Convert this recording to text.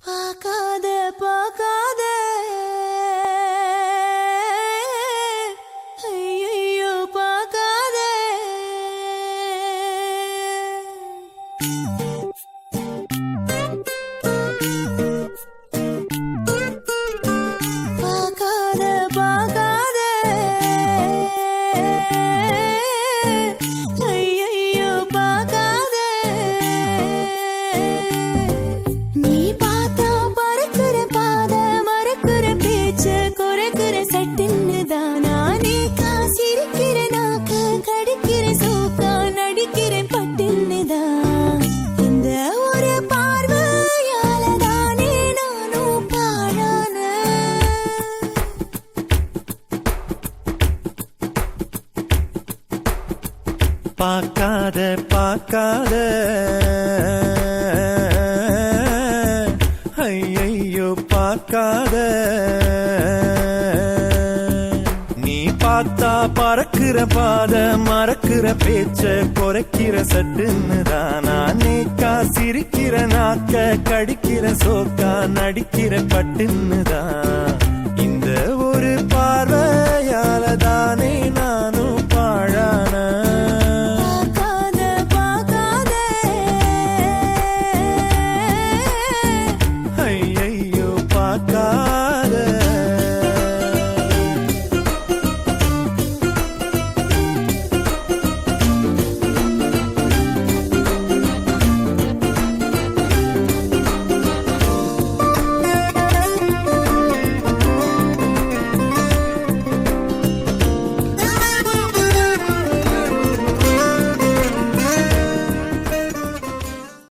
பார்க்காத பார்க்காத ஐயையோ பார்க்காத பார்க்காத பார்க்காத ஐயையோ பார்க்காத நீ பார்த்தா பறக்குற பாத மறக்குற பேச்சு குறைக்குற சட்டுன்னு தானா நீ காசிருக்கிற நாக்கு கடிக்கிற சோக்கா நடிக்கிற பட்டுன்னு தான் இந்த ஒரு பார்வையால தானே நானும் பாழான பார்க்காத பார்க்காத ஐயையோ பார்க்காத நீ பார்த்தா பறக்குற பாத மறக்குற பேச்ச குறைக்கிற சட்டுன்னு தானா நேக்கா சிரிக்கிற நாக்க கடிக்கிற சோக்கா நடிக்கிற பட்டுன்னு தான்